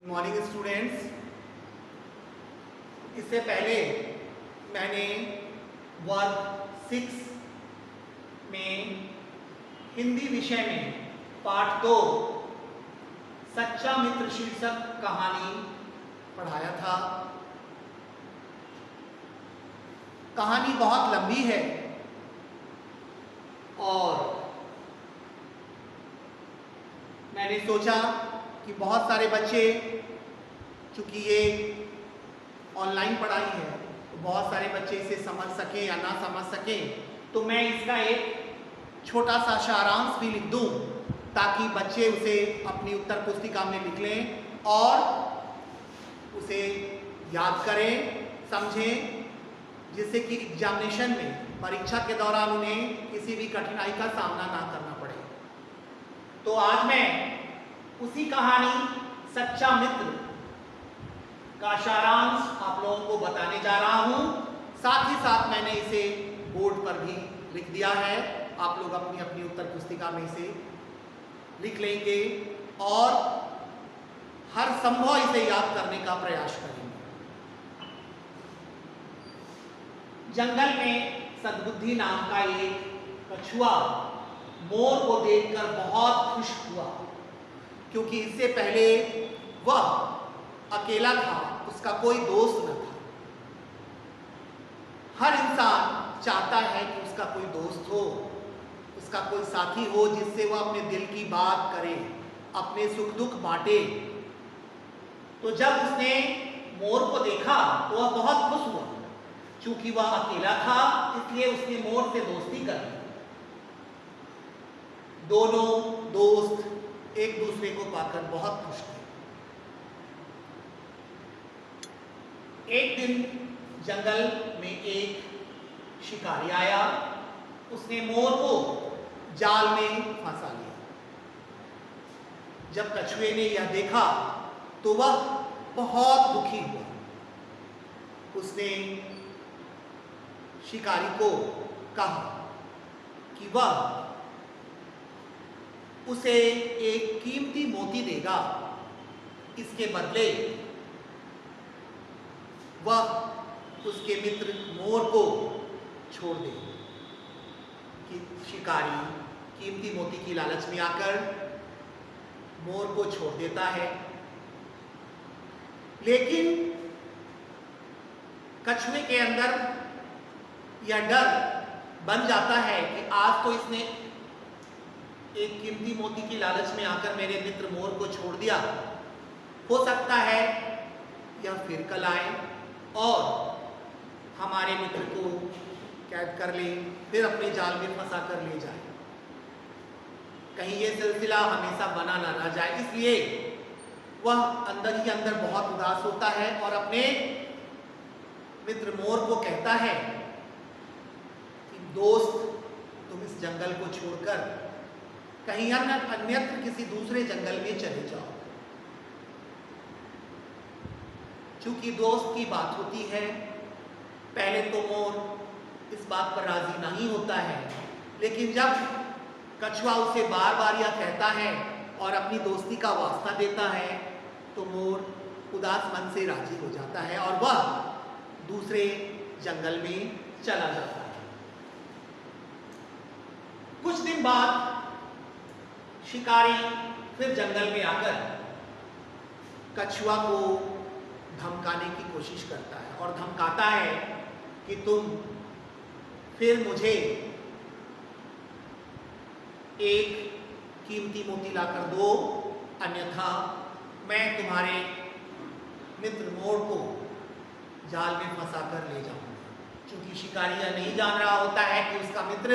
Morning students, इससे पहले मैंने वर्ग 6 में हिंदी विषय में पाठ 2 सच्चा मित्र शीर्षक कहानी पढ़ाया था। कहानी बहुत लंबी है और मैंने सोचा कि बहुत सारे बच्चे, चूंकि ये ऑनलाइन पढ़ाई है तो बहुत सारे बच्चे इसे समझ सकें या ना समझ सकें, तो मैं इसका एक छोटा सा सारांश भी लिख दूं ताकि बच्चे उसे अपनी उत्तर पुस्तिका में लिख लें और उसे याद करें, समझें, जिससे कि एग्जामिनेशन में परीक्षा के दौरान उन्हें किसी भी कठिनाई का सामना ना करना पड़े। तो आज मैं उसी कहानी सच्चा मित्र का सारांश आप लोगों को बताने जा रहा हूं। साथ ही साथ मैंने इसे बोर्ड पर भी लिख दिया है। आप लोग अपनी अपनी उत्तर पुस्तिका में इसे लिख लेंगे और हर संभव इसे याद करने का प्रयास करेंगे। जंगल में सद्बुद्धि नाम का एक कछुआ मोर को देखकर बहुत खुश हुआ, क्योंकि इससे पहले वह अकेला था, उसका कोई दोस्त न था। हर इंसान चाहता है कि उसका कोई दोस्त हो, उसका कोई साथी हो जिससे वह अपने दिल की बात करे, अपने सुख दुख बांटे। तो जब उसने मोर को देखा तो वह बहुत खुश हुआ। चूंकि वह अकेला था इसलिए उसने मोर से दोस्ती कर ली। दोनों दोस्त एक दूसरे को पाकर बहुत खुश थे। एक दिन जंगल में एक शिकारी आया। उसने मोर को जाल में फंसा लिया। जब कछुए ने यह देखा तो वह बहुत दुखी हुआ। उसने शिकारी को कहा कि वह उसे एक कीमती मोती देगा, इसके बदले वह उसके मित्र मोर को छोड़ दे। कि शिकारी कीमती मोती की लालच में आकर मोर को छोड़ देता है, लेकिन कछुए के अंदर यह डर बन जाता है कि आज तो इसने एक कीमती मोती की लालच में आकर मेरे मित्र मोर को छोड़ दिया, हो सकता है यह फिर कल आए और हमारे मित्र को कैद कर ले, फिर अपने जाल में फंसा कर ले जाए। कहीं ये सिलसिला हमेशा बना ना रह जाए, इसलिए वह अंदर ही अंदर बहुत उदास होता है और अपने मित्र मोर को कहता है कि दोस्त, तुम इस जंगल को छोड़कर कहीं अन्यत्र किसी दूसरे जंगल में चले जाओ। चूंकि दोस्त की बात होती है, पहले तो मोर इस बात पर राजी नहीं होता है, लेकिन जब कछुआ उसे बार बार यह कहता है और अपनी दोस्ती का वास्ता देता है तो मोर उदास मन से राजी हो जाता है और वह दूसरे जंगल में चला जाता है। कुछ दिन बाद शिकारी फिर जंगल में आकर कछुआ को धमकाने की कोशिश करता है और धमकाता है कि तुम फिर मुझे एक कीमती मोती लाकर दो, अन्यथा मैं तुम्हारे मित्र मोर को जाल में फंसा कर ले जाऊंगा। क्योंकि शिकारी यह नहीं जान रहा होता है कि उसका मित्र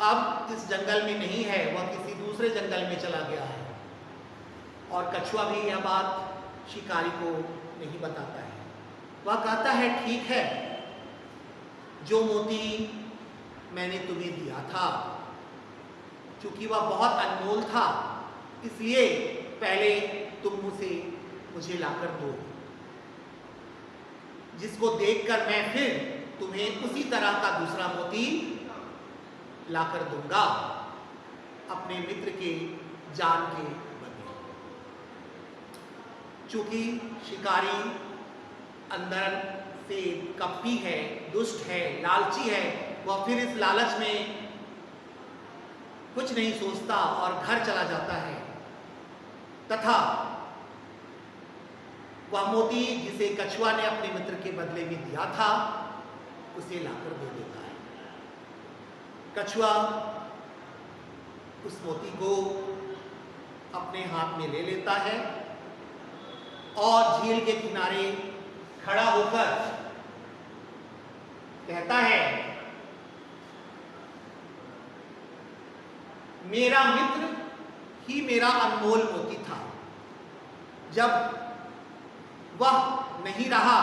अब इस जंगल में नहीं है, वह किसी दूसरे जंगल में चला गया है। और कछुआ भी यह बात शिकारी को नहीं बताता है। वह कहता है, ठीक है, जो मोती मैंने तुम्हें दिया था, क्योंकि वह बहुत अनमोल था, इसलिए पहले तुम मुझे लाकर दो, जिसको देखकर मैं फिर तुम्हें उसी तरह का दूसरा मोती लाकर दूंगा अपने मित्र के जान के बदले। चूंकि शिकारी अंदर से कपटी है, दुष्ट है, लालची है, वह फिर इस लालच में कुछ नहीं सोचता और घर चला जाता है तथा वह मोती जिसे कछुआ ने अपने मित्र के बदले में दिया था उसे लाकर दे देता है। कछुआ उस मोती को अपने हाथ में ले लेता है और झील के किनारे खड़ा होकर कहता है, मेरा मित्र ही मेरा अनमोल मोती था। जब वह नहीं रहा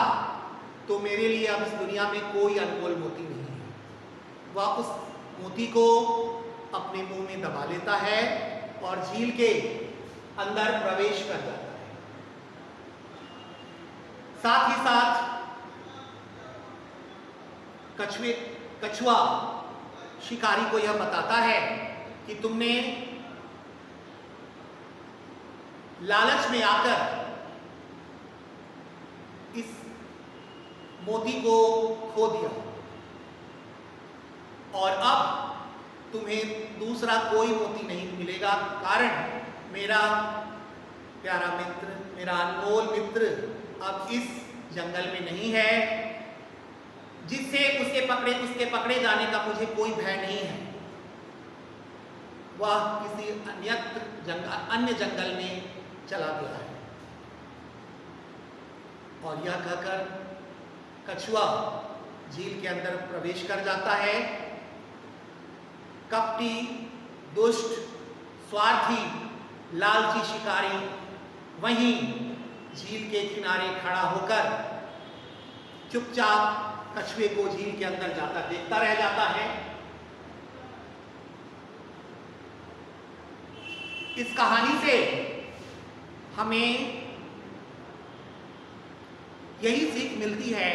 तो मेरे लिए अब इस दुनिया में कोई अनमोल मोती नहीं है। वह उस मोती को अपने मुंह में दबा लेता है और झील के अंदर प्रवेश कर जाता है। साथ ही साथ कछुआ शिकारी को यह बताता है कि तुमने लालच में आकर इस मोती को खो दिया और अब तुम्हें दूसरा कोई मोती नहीं मिलेगा, कारण मेरा प्यारा मित्र, मेरा अनमोल मित्र अब इस जंगल में नहीं है, जिससे उसके पकड़े जाने का मुझे कोई भय नहीं है। वह किसी अन्य जंगल में चला गया है। और यह कहकर कछुआ झील के अंदर प्रवेश कर जाता है। कपटी, दुष्ट, स्वार्थी, लालची शिकारी वहीं झील के किनारे खड़ा होकर चुपचाप कछुए को झील के अंदर जाता देखता रह जाता है। इस कहानी से हमें यही सीख मिलती है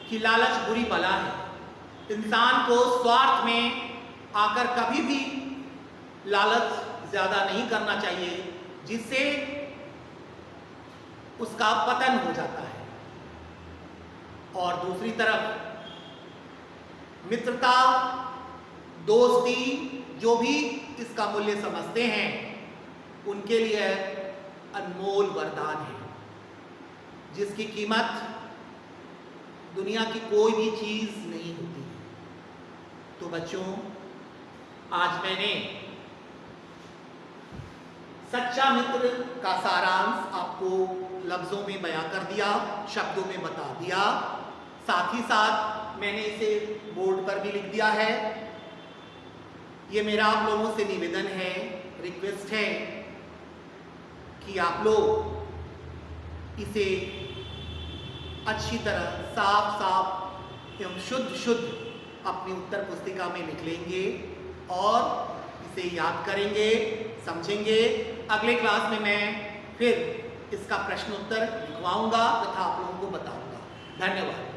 कि लालच बुरी बला है। इंसान को स्वार्थ में आकर कभी भी लालच ज्यादा नहीं करना चाहिए, जिससे उसका पतन हो जाता है। और दूसरी तरफ मित्रता, दोस्ती, जो भी इसका मूल्य समझते हैं उनके लिए अनमोल वरदान है, जिसकी कीमत दुनिया की कोई भी चीज नहीं होती। तो बच्चों, आज मैंने सच्चा मित्र का सारांश आपको लफ्जों में बयां कर दिया, शब्दों में बता दिया। साथ ही साथ मैंने इसे बोर्ड पर भी लिख दिया है। ये मेरा आप लोगों से निवेदन है, रिक्वेस्ट है कि आप लोग इसे अच्छी तरह साफ एवं शुद्ध अपनी उत्तर पुस्तिका में लिख लेंगे और इसे याद करेंगे, समझेंगे। अगले क्लास में मैं फिर इसका प्रश्नोत्तर लिखवाऊंगा तथा आप लोगों को बताऊंगा। धन्यवाद।